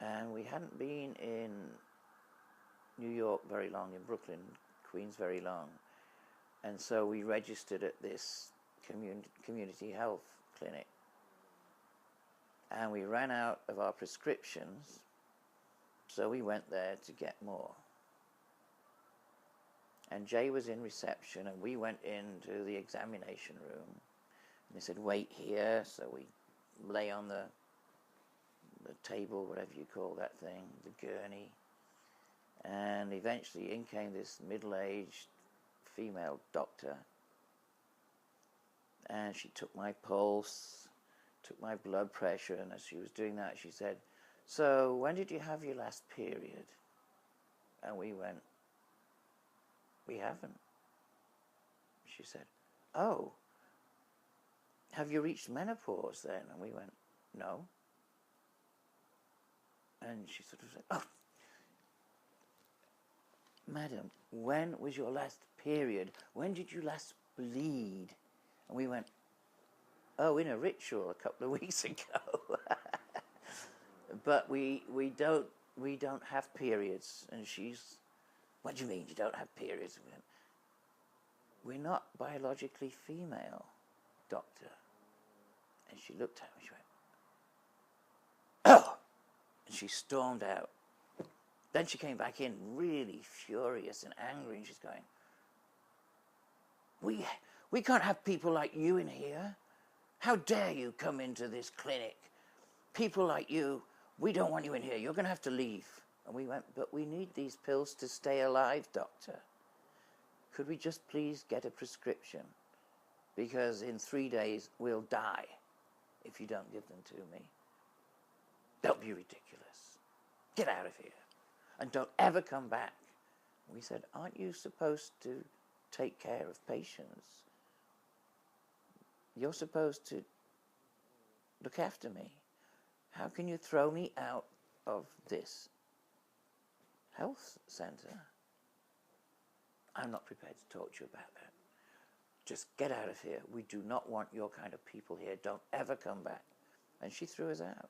And we hadn't been in New York very long, in Brooklyn, Queens very long. And so we registered at this community health clinic. And we ran out of our prescriptions, so we went there to get more. And Jay was in reception, and we went into the examination room. And they said, wait here. So we lay on the table, whatever you call that thing, the gurney. And eventually in came this middle-aged female doctor. And she took my pulse, took my blood pressure, and as she was doing that, she said, so when did you have your last period? And we went, we haven't. She said, oh, have you reached menopause then? And we went, no. And she sort of said, oh, madam, when was your last period? When did you last bleed? And we went, oh, in a ritual a couple of weeks ago. But we don't have periods. And she's, what do you mean you don't have periods? And we went, we're not biologically female, doctor. And she looked at me, she went, oh! And she stormed out. Then she came back in really furious and angry, and she's going, we can't have people like you in here. How dare you come into this clinic? People like you, we don't want you in here. You're going to have to leave. And we went, but we need these pills to stay alive, doctor. Could we just please get a prescription? Because in 3 days, we'll die if you don't give them to me. Don't be ridiculous. Get out of here. And don't ever come back. We said, aren't you supposed to take care of patients? You're supposed to look after me. How can you throw me out of this health center? I'm not prepared to talk to you about that. Just get out of here. We do not want your kind of people here. Don't ever come back. And she threw us out.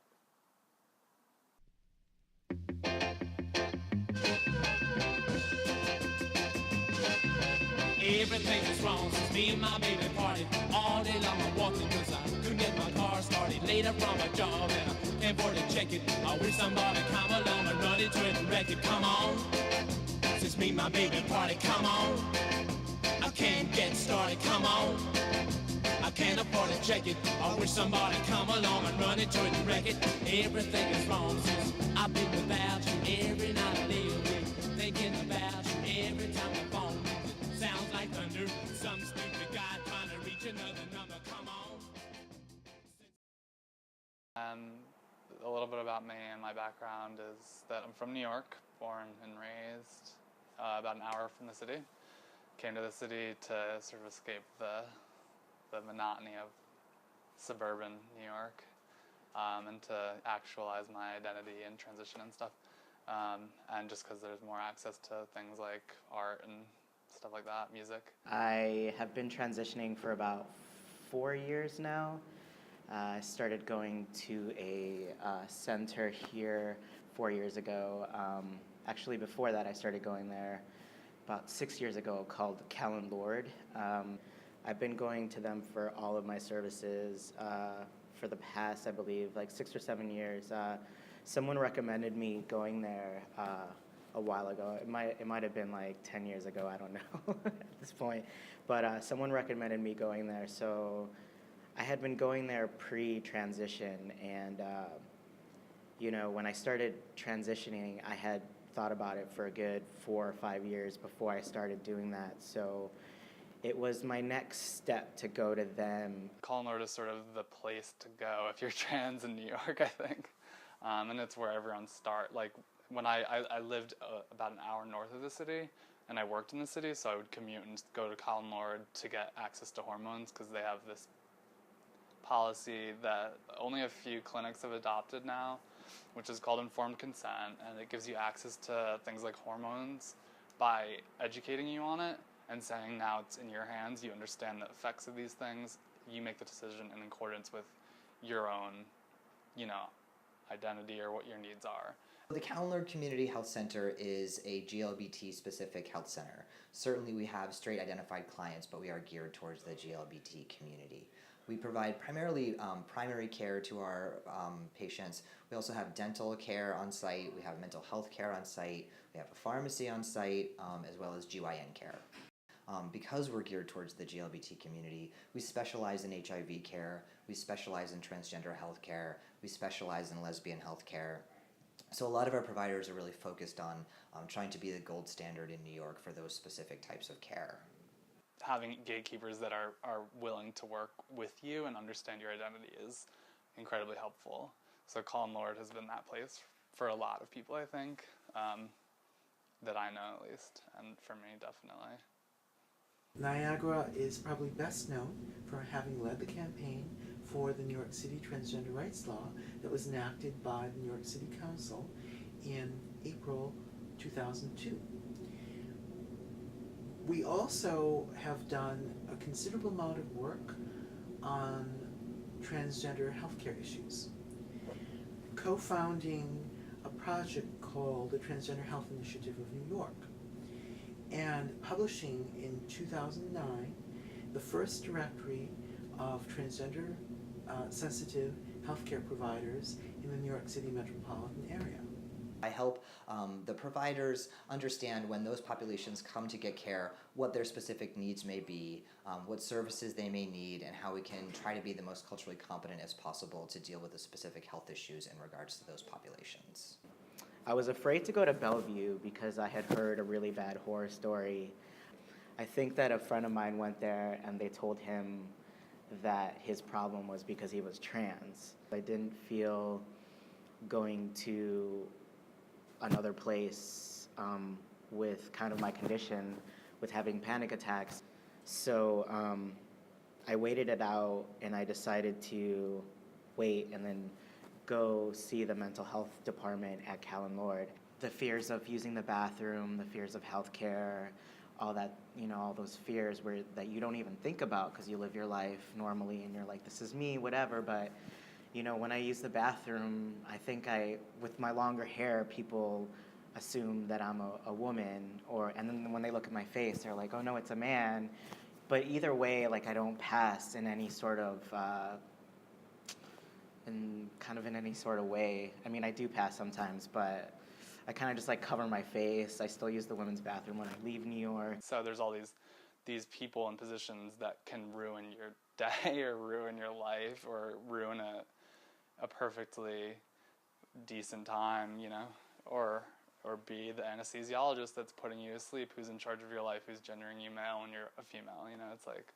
Everything is wrong since me and my baby parted. All day long I'm walking cause I couldn't get my car started. Later from a job and I can't afford to check it. I wish somebody come along and run into it and wreck it. Come on, since me and my baby parted. Come on, I can't get started. Come on, I can't afford to check it. I wish somebody come along and run into it and wreck it. Everything is wrong since I've been without you. Every night I lay awake thinking about you. Every time the phone rings, it sounds like thunder. Some stupid guy trying to reach another number. Come on. A little bit about me and my background is that I'm from New York, born and raised about an hour from the city. Came to the city to sort of escape the monotony of suburban New York and to actualize my identity and transition and stuff. And just because there's more access to things like art and stuff like that, music. I have been transitioning for about 4 years now. I started going to a center here 4 years ago. Actually, before that, I started going there about 6 years ago, called Callan Lord. I've been going to them for all of my services for the past, I believe, like 6 or 7 years. Someone recommended me going there a while ago. It might have been like 10 years ago, I don't know at this point. But someone recommended me going there, so I had been going there pre-transition, and you know, when I started transitioning, I had thought about it for a good 4 or 5 years before I started doing that. So it was my next step to go to them. Callan Lord is sort of the place to go if you're trans in New York, I think. And it's where everyone starts. Like, when I lived about an hour north of the city, and I worked in the city, so I would commute and go to Callan Lord to get access to hormones, because they have this policy that only a few clinics have adopted now, which is called informed consent, and it gives you access to things like hormones by educating you on it and saying now it's in your hands, you understand the effects of these things, you make the decision in accordance with your own, you know, identity or what your needs are. The Callan-Lorde Community Health Center is a GLBT-specific health center. Certainly we have straight identified clients, but we are geared towards the GLBT community. We provide primarily primary care to our patients. We also have dental care on site, we have mental health care on site, we have a pharmacy on site, as well as GYN care. Because we're geared towards the GLBT community, we specialize in HIV care, we specialize in transgender health care, we specialize in lesbian health care. So a lot of our providers are really focused on trying to be the gold standard in New York for those specific types of care. Having gatekeepers that are willing to work with you and understand your identity is incredibly helpful. So Callan-Lorde has been that place for a lot of people, I think, that I know at least, and for me definitely. Niagara is probably best known for having led the campaign for the New York City Transgender Rights Law that was enacted by the New York City Council in April 2002. We also have done a considerable amount of work on transgender healthcare issues, co-founding a project called the Transgender Health Initiative of New York, and publishing in 2009 the first directory of transgender sensitive healthcare providers in the New York City metropolitan area. I help the providers understand when those populations come to get care, what their specific needs may be, what services they may need, and how we can try to be the most culturally competent as possible to deal with the specific health issues in regards to those populations. I was afraid to go to Bellevue because I had heard a really bad horror story. I think that a friend of mine went there and they told him that his problem was because he was trans. I didn't feel going to another place with kind of my condition, with having panic attacks. So I waited it out and I decided to wait and then go see the mental health department at Callan-Lorde. The fears of using the bathroom, the fears of healthcare, all that, all those fears that you don't even think about because you live your life normally and you're like, this is me, whatever. But, when I use the bathroom, I think with my longer hair, people assume that I'm a woman, and then when they look at my face, they're like, oh no, it's a man. But either way, I don't pass in any sort of, in any sort of way. I mean, I do pass sometimes, but I kind of just cover my face. I still use the women's bathroom when I leave New York. So there's all these people in positions that can ruin your day or ruin your life or ruin a perfectly decent time, or be the anesthesiologist that's putting you to sleep, who's in charge of your life, who's gendering you male and you're a female. It's like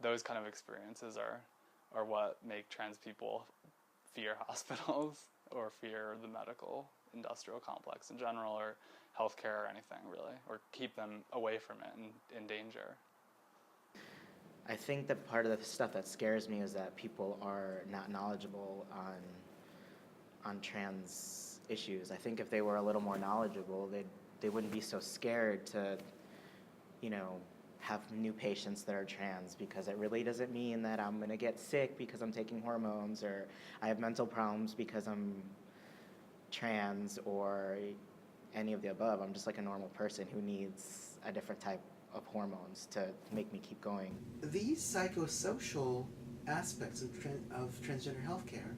those kind of experiences are what make trans people fear hospitals or fear the medical industrial complex in general, or healthcare or anything really, or keep them away from it and in danger. I think that part of the stuff that scares me is that people are not knowledgeable on trans issues. I think if they were a little more knowledgeable, they wouldn't be so scared to, have new patients that are trans, because it really doesn't mean that I'm going to get sick because I'm taking hormones, or I have mental problems because I'm trans, or any of the above. I'm just like a normal person who needs a different type of hormones to make me keep going. These psychosocial aspects of transgender healthcare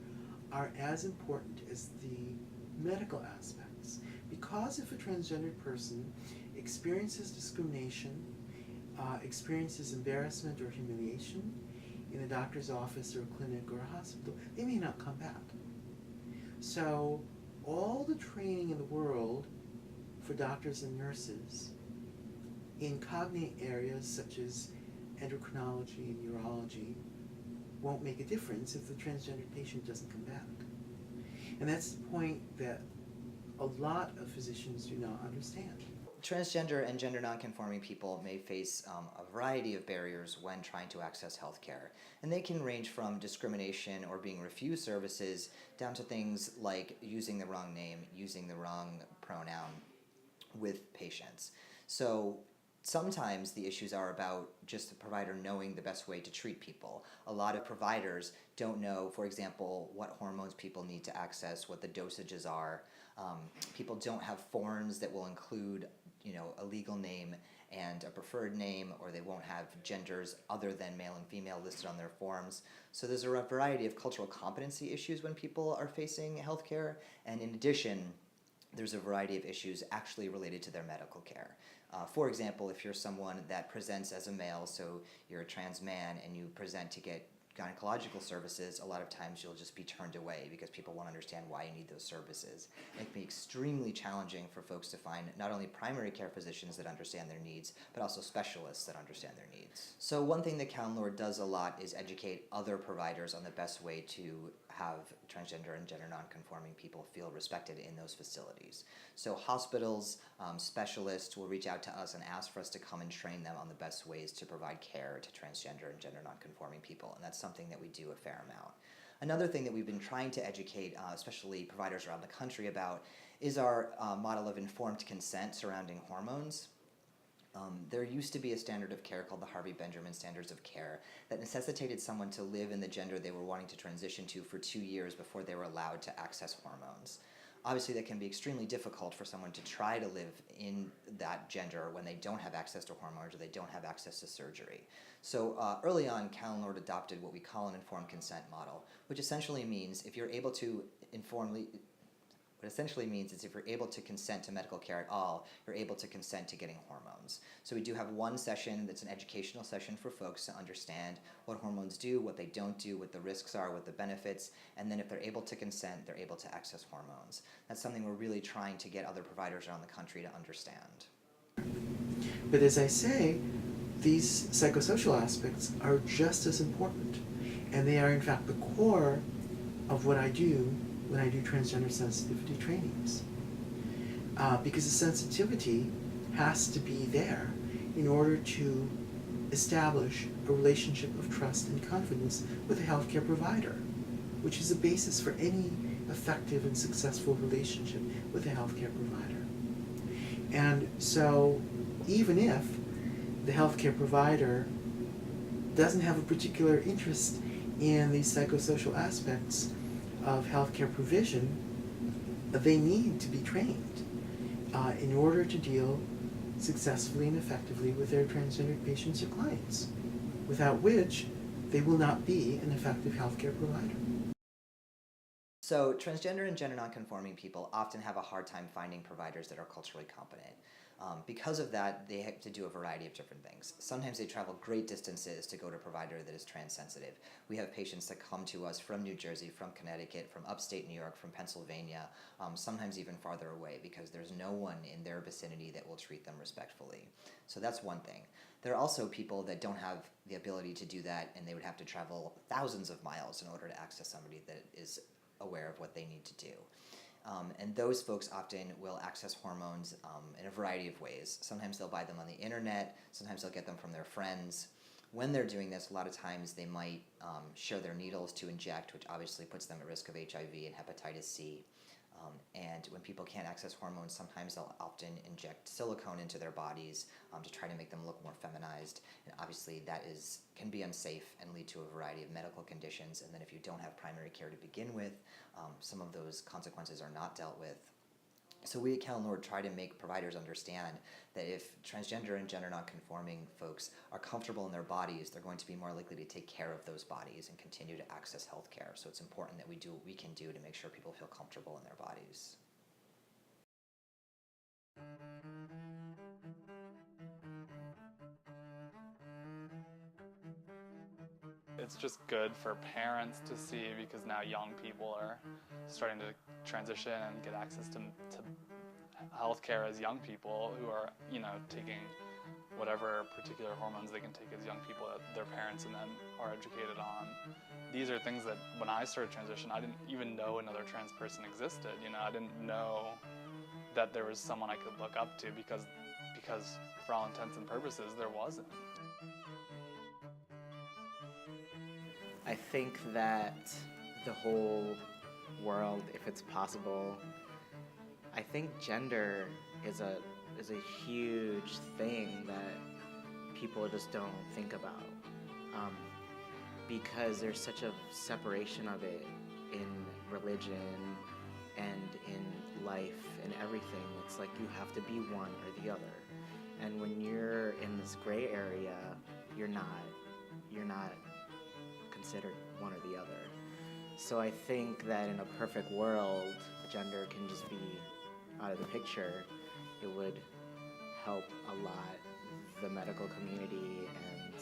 are as important as the medical aspects, because if a transgendered person experiences discrimination, experiences embarrassment or humiliation in a doctor's office or a clinic or a hospital, they may not come back. So all the training in the world for doctors and nurses in cognate areas such as endocrinology and urology won't make a difference if the transgender patient doesn't come back. And that's the point that a lot of physicians do not understand. Transgender and gender nonconforming people may face a variety of barriers when trying to access healthcare, and they can range from discrimination or being refused services down to things like using the wrong name, using the wrong pronoun with patients. So Sometimes the issues are about just the provider knowing the best way to treat people. A lot of providers don't know, for example, what hormones people need to access, what the dosages are. People don't have forms that will include, a legal name and a preferred name, or they won't have genders other than male and female listed on their forms. So there's a variety of cultural competency issues when people are facing healthcare, and in addition, there's a variety of issues actually related to their medical care. For example, if you're someone that presents as a male, so you're a trans man and you present to get gynecological services, a lot of times you'll just be turned away because people won't understand why you need those services. It can be extremely challenging for folks to find not only primary care physicians that understand their needs, but also specialists that understand their needs. So one thing that CalNORD does a lot is educate other providers on the best way to have transgender and gender nonconforming people feel respected in those facilities. So hospitals, specialists will reach out to us and ask for us to come and train them on the best ways to provide care to transgender and gender nonconforming people, and that's something that we do a fair amount. Another thing that we've been trying to educate, especially providers around the country about, is our model of informed consent surrounding hormones. There used to be a standard of care called the Harvey Benjamin Standards of Care that necessitated someone to live in the gender they were wanting to transition to for 2 years before they were allowed to access hormones. Obviously, that can be extremely difficult for someone to try to live in that gender when they don't have access to hormones or they don't have access to surgery. So early on, CalNORD adopted what we call an informed consent model, which essentially means if you're able to what essentially means is if you're able to consent to medical care at all, you're able to consent to getting hormones. So we do have one session that's an educational session for folks to understand what hormones do, what they don't do, what the risks are, what the benefits, and then if they're able to consent, they're able to access hormones. That's something we're really trying to get other providers around the country to understand. But as I say, these psychosocial aspects are just as important, and they are in fact the core of what I do when I do transgender sensitivity trainings. Because the sensitivity has to be there in order to establish a relationship of trust and confidence with a healthcare provider, which is the basis for any effective and successful relationship with a healthcare provider. And so even if the healthcare provider doesn't have a particular interest in these psychosocial aspects of healthcare provision, they need to be trained in order to deal successfully and effectively with their transgender patients or clients, without which they will not be an effective healthcare provider. So transgender and gender nonconforming people often have a hard time finding providers that are culturally competent. Because of that, they have to do a variety of different things. Sometimes they travel great distances to go to a provider that is trans-sensitive. We have patients that come to us from New Jersey, from Connecticut, from upstate New York, from Pennsylvania, sometimes even farther away because there's no one in their vicinity that will treat them respectfully. So that's one thing. There are also people that don't have the ability to do that, and they would have to travel thousands of miles in order to access somebody that is aware of what they need to do. And those folks often will access hormones in a variety of ways. Sometimes they'll buy them on the internet, sometimes they'll get them from their friends. When they're doing this, a lot of times they might share their needles to inject, which obviously puts them at risk of HIV and hepatitis C. And when people can't access hormones, sometimes they'll often inject silicone into their bodies to try to make them look more feminized. And obviously that can be unsafe and lead to a variety of medical conditions. And then if you don't have primary care to begin with, some of those consequences are not dealt with. So we at CalNORD try to make providers understand that if transgender and gender nonconforming folks are comfortable in their bodies, they're going to be more likely to take care of those bodies and continue to access health care. So it's important that we do what we can do to make sure people feel comfortable in their bodies. It's just good for parents to see because now young people are starting to transition and get access to healthcare as young people who are, taking whatever particular hormones they can take as young people that their parents and them are educated on. These are things that when I started transition, I didn't even know another trans person existed. I didn't know that there was someone I could look up to because for all intents and purposes, there wasn't. I think that the whole world, if it's possible, I think gender is a is a huge thing that people just don't think about, because there's such a separation of it in religion and in life and everything. It's like you have to be one or the other. And when you're in this gray area, you're not considered one or the other. So I think that in a perfect world, gender can just be out of the picture. It would help a lot the medical community and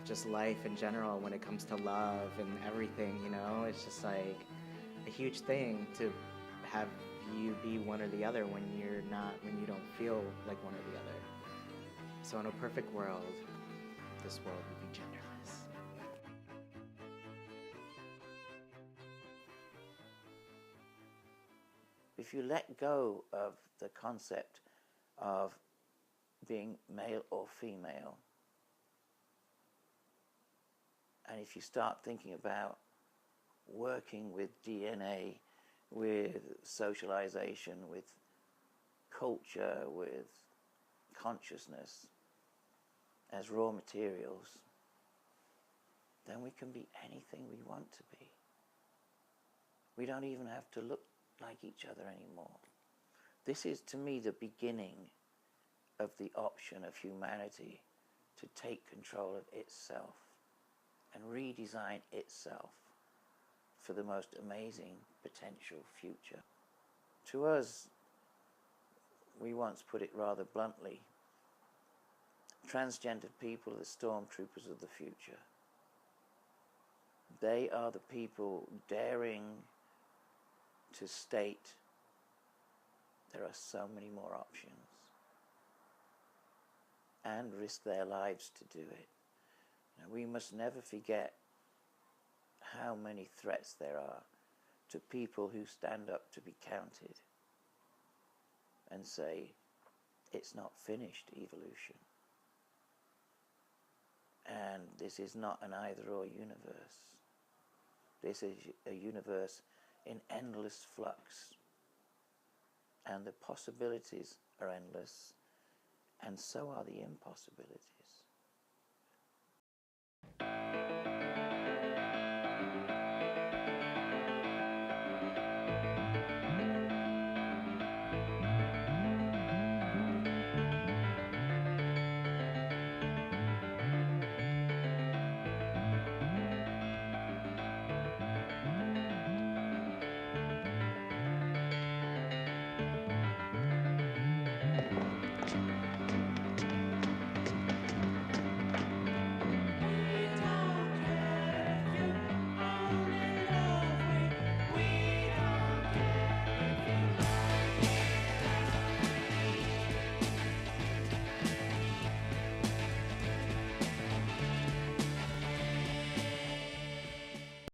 just life in general when it comes to love and everything, you know? It's just like a huge thing to have you be one or the other when you don't feel like one or the other. So in a perfect world, this world would be genderless. If you let go of the concept of being male or female, and if you start thinking about working with DNA, with socialization, with culture, with consciousness as raw materials, then we can be anything we want to be. We don't even have to look like each other anymore. This is, to me, the beginning of the option of humanity to take control of itself and redesign itself for the most amazing potential future. To us, we once put it rather bluntly, transgendered people are the stormtroopers of the future. They are the people daring to state there are so many more options and risk their lives to do it. Now, we must never forget how many threats there are to people who stand up to be counted and say, it's not finished, evolution. And this is not an either-or universe. This is a universe in endless flux. And the possibilities are endless, and so are the impossibilities.